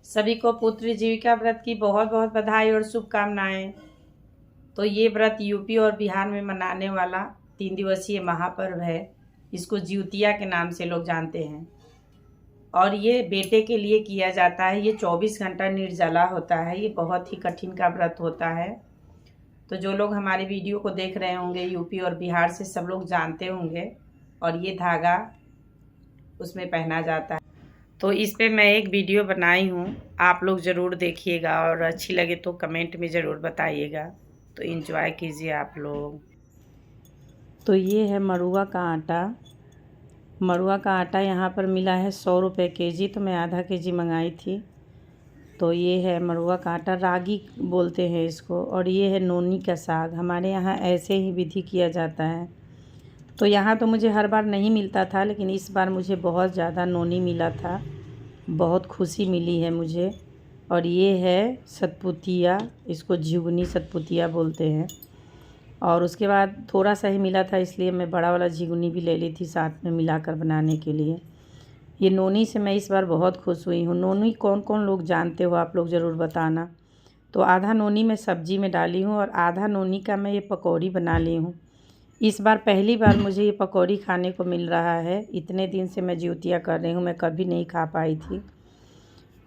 सभी को पुत्र जीविका व्रत की बहुत बहुत बधाई और शुभकामनाएं। तो ये व्रत यूपी और बिहार में मनाने वाला 3 दिवसीय महापर्व है। इसको जिउतिया के नाम से लोग जानते हैं और ये बेटे के लिए किया जाता है। ये 24 घंटा निर्जला होता है। ये बहुत ही कठिन का व्रत होता है। तो जो लोग हमारे वीडियो को देख रहे होंगे यूपी और बिहार से, सब लोग जानते होंगे। और ये धागा उसमें पहना जाता है। तो इस पे मैं एक वीडियो बनाई हूँ, आप लोग ज़रूर देखिएगा और अच्छी लगे तो कमेंट में ज़रूर बताइएगा। तो एंजॉय कीजिए आप लोग। तो ये है मरुआ का आटा। मरुआ का आटा यहाँ पर मिला है 100 रुपये केजी, तो मैं आधा केजी मंगाई थी। तो ये है मरुआ का आटा, रागी बोलते हैं इसको। और ये है नोनी का साग। हमारे यहाँ ऐसे ही विधि किया जाता है। तो यहाँ तो मुझे हर बार नहीं मिलता था, लेकिन इस बार मुझे बहुत ज़्यादा नोनी मिला था। बहुत खुशी मिली है मुझे। और ये है सतपुतिया, इसको झिगुनी सतपुतिया बोलते हैं। और उसके बाद थोड़ा सा ही मिला था, इसलिए मैं बड़ा वाला झिगुनी भी ले ली थी साथ में मिलाकर बनाने के लिए। ये नोनी से मैं इस बार बहुत खुश हुई हूँ। नोनी कौन कौन लोग जानते हो आप लोग ज़रूर बताना। तो आधा नोनी मैं सब्जी में डाली हूँ और आधा नोनी का मैं ये पकौड़ी बना ली हूँ। इस बार पहली बार मुझे ये पकौड़ी खाने को मिल रहा है। इतने दिन से मैं जिउतिया कर रही हूँ, मैं कभी नहीं खा पाई थी।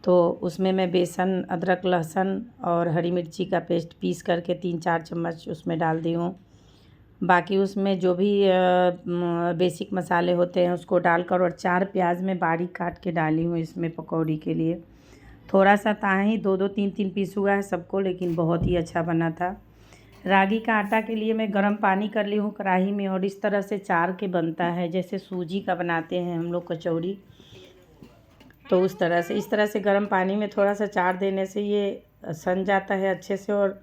तो उसमें मैं बेसन, अदरक, लहसुन और हरी मिर्ची का पेस्ट पीस करके 3-4 चम्मच उसमें डाल दी हूँ। बाकी उसमें जो भी बेसिक मसाले होते हैं उसको डालकर, और 4 प्याज मैं बारीक काट के डाली हूँ इसमें पकौड़ी के लिए। थोड़ा सा ताही 2-2, 3-3 पीस हुआ है सबको, लेकिन बहुत ही अच्छा बना था। रागी का आटा के लिए मैं गर्म पानी कर ली हूँ कढ़ाई में, और इस तरह से चार के बनता है, जैसे सूजी का बनाते हैं हम लोग कचौड़ी। तो उस तरह से, इस तरह से गर्म पानी में थोड़ा सा चार देने से ये सन जाता है अच्छे से, और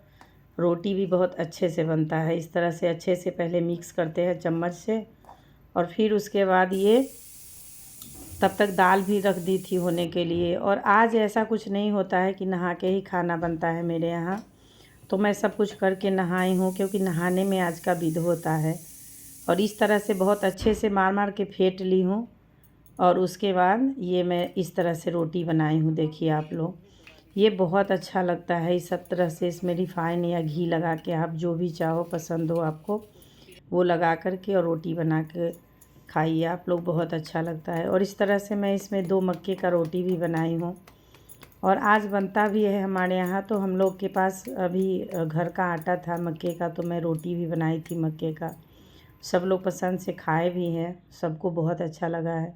रोटी भी बहुत अच्छे से बनता है। इस तरह से अच्छे से पहले मिक्स करते हैं चम्मच से, और फिर उसके बाद ये तब तक दाल भी रख दी थी होने के लिए। और आज ऐसा कुछ नहीं होता है कि नहा के ही खाना बनता है मेरे यहाँ। तो मैं सब कुछ करके नहाई हूँ, क्योंकि नहाने में आज का विध होता है। और इस तरह से बहुत अच्छे से मार मार के फेंट ली हूँ। और उसके बाद ये मैं इस तरह से रोटी बनाई हूँ, देखिए आप लोग। ये बहुत अच्छा लगता है इस सब तरह से। इसमें रिफ़ाइन या घी लगा के, आप जो भी चाहो पसंद हो आपको वो लगा कर के और रोटी बना के खाइए आप लोग, बहुत अच्छा लगता है। और इस तरह से मैं इसमें 2 मक्के का रोटी भी बनाई हूँ, और आज बनता भी है हमारे यहाँ। तो हम लोग के पास अभी घर का आटा था मक्के का, तो मैं रोटी भी बनाई थी मक्के का। सब लोग पसंद से खाए भी हैं, सबको बहुत अच्छा लगा है।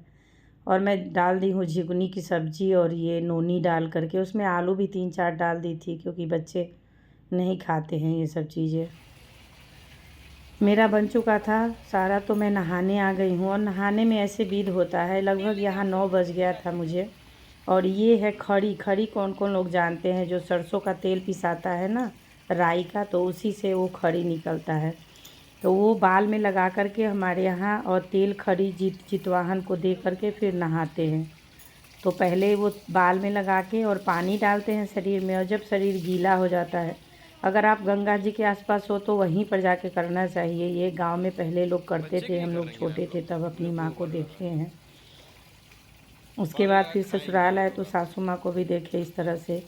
और मैं डाल दी हूँ झिगुनी की सब्ज़ी, और ये नोनी डाल करके उसमें आलू भी 3-4 डाल दी थी, क्योंकि बच्चे नहीं खाते हैं ये सब चीज़ें। मेरा बन चुका था सारा, तो मैं नहाने आ गई हूँ। और नहाने में ऐसे विध होता है, लगभग यहाँ 9 बज गया था मुझे। और ये है खड़ी। खड़ी कौन कौन लोग जानते हैं, जो सरसों का तेल पिसाता है ना, राई का, तो उसी से वो खड़ी निकलता है। तो वो बाल में लगा करके हमारे यहाँ, और तेल खड़ी चितवाहन को दे करके फिर नहाते हैं। तो पहले वो बाल में लगा के और पानी डालते हैं शरीर में, और जब शरीर गीला हो जाता है, अगर आप गंगा जी के आसपास हो तो वहीं पर जाके करना चाहिए। ये गांव में पहले लोग करते थे, हम लोग छोटे थे तब अपनी माँ को देखे हैं। उसके बाद फिर ससुराल आए तो सासू माँ को भी देखे इस तरह से।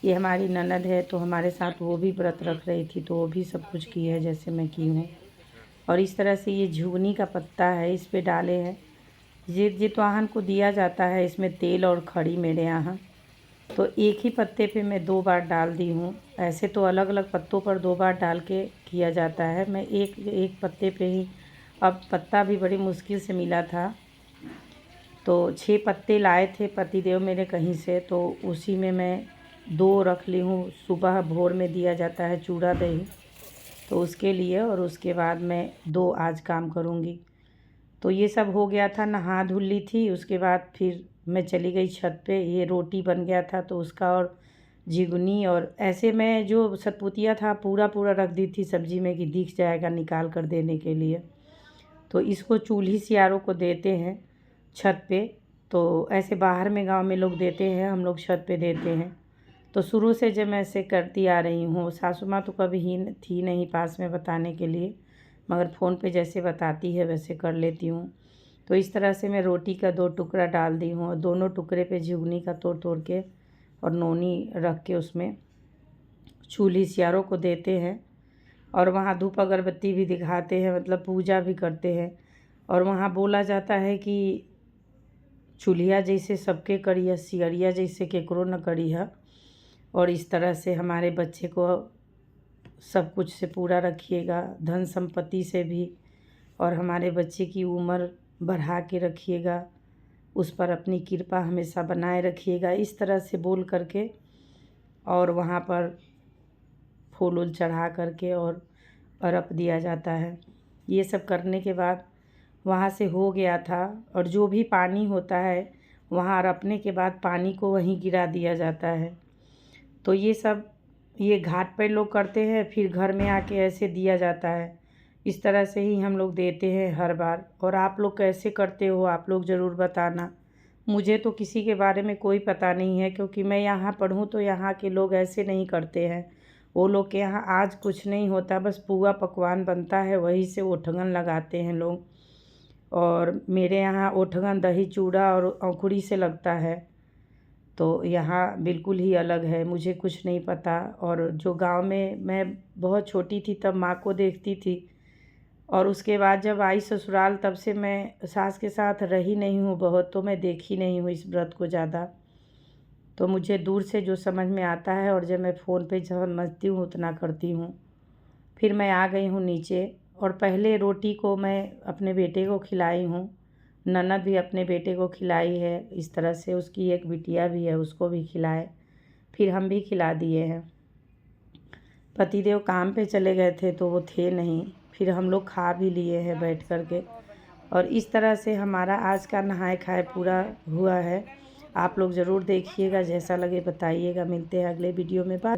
ये हमारी ननद है, तो हमारे साथ वो भी व्रत रख रही थी, तो वो भी सब कुछ की है जैसे मैं की हूँ। और इस तरह से ये झुगनी का पत्ता है, इस पे डाले हैं। जितवाहन को दिया जाता है इसमें तेल और खड़ी मेरे यहाँ। तो एक ही पत्ते पे मैं 2 बार डाल दी हूँ। ऐसे तो अलग अलग पत्तों पर 2 बार डाल के किया जाता है, मैं एक पत्ते पे ही। अब पत्ता भी बड़ी मुश्किल से मिला था, तो 6 पत्ते लाए थे पतिदेव मेरे कहीं से, तो उसी में मैं 2 रख ली हूँ। सुबह भोर में दिया जाता है चूड़ा दही, तो उसके लिए। और उसके बाद मैं 2 आज काम करूँगी। तो ये सब हो गया था, नहा धुल ली थी। उसके बाद फिर मैं चली गई छत पे। ये रोटी बन गया था तो उसका, और झिगुनी, और ऐसे मैं जो सतपुतिया था पूरा पूरा रख दी थी सब्जी में, कि दिख जाएगा निकाल कर देने के लिए। तो इसको चूल्ही सियारों को देते हैं छत पे। तो ऐसे बाहर में गांव में लोग देते हैं, हम लोग छत पे देते हैं। तो शुरू से जब मैं ऐसे करती आ रही हूँ, सासू माँ तो कभी ही थी नहीं पास में बताने के लिए, मगर फ़ोन पे जैसे बताती है वैसे कर लेती हूँ। तो इस तरह से मैं रोटी का 2 टुकड़ा डाल दी हूँ, और दोनों टुकड़े पे झुगनी का तोड़ तोड़ के और नोनी रख के उसमें चूल्ही सियारों को देते हैं और वहाँ धूप अगरबत्ती भी दिखाते हैं, मतलब पूजा भी करते हैं। और वहाँ बोला जाता है कि चूल्हिया जैसे सबके करिया, सियरिया जैसे केकरो न करिया। और इस तरह से हमारे बच्चे को सब कुछ से पूरा रखिएगा, धन संपत्ति से भी, और हमारे बच्चे की उम्र बढ़ा के रखिएगा, उस पर अपनी कृपा हमेशा बनाए रखिएगा, इस तरह से बोल करके और वहाँ पर फूल उल चढ़ा करके और अर्घ दिया जाता है। ये सब करने के बाद वहाँ से हो गया था। और जो भी पानी होता है वहाँ रखने के बाद पानी को वहीं गिरा दिया जाता है। तो ये सब ये घाट पर लोग करते हैं, फिर घर में आके ऐसे दिया जाता है। इस तरह से ही हम लोग देते हैं हर बार। और आप लोग कैसे करते हो आप लोग ज़रूर बताना। मुझे तो किसी के बारे में कोई पता नहीं है, क्योंकि मैं यहाँ पढ़ूँ तो यहाँ के लोग ऐसे नहीं करते हैं। वो लोग के यहाँ आज कुछ नहीं होता, बस पुआ पकवान बनता है, वही से ओठगन लगाते हैं लोग। और मेरे यहाँ ओठगन दही चूड़ा और औंकुड़ी से लगता है। तो यहाँ बिल्कुल ही अलग है, मुझे कुछ नहीं पता। और जो गांव में मैं बहुत छोटी थी तब माँ को देखती थी, और उसके बाद जब आई ससुराल तब से मैं सास के साथ रही नहीं हूँ बहुत, तो मैं देखी नहीं हूँ इस व्रत को ज़्यादा। तो मुझे दूर से जो समझ में आता है और जब मैं फ़ोन पे समझती हूँ उतना करती हूँ। फिर मैं आ गई हूँ नीचे, और पहले रोटी को मैं अपने बेटे को खिलाई हूँ, ननद भी अपने बेटे को खिलाई है। इस तरह से उसकी एक बिटिया भी है, उसको भी खिलाए, फिर हम भी खिला दिए हैं। पतिदेव काम पे चले गए थे तो वो थे नहीं, फिर हम लोग खा भी लिए हैं बैठ कर के। और इस तरह से हमारा आज का नहाए खाए पूरा हुआ है। आप लोग ज़रूर देखिएगा, जैसा लगे बताइएगा। मिलते हैं अगले वीडियो में। बाय।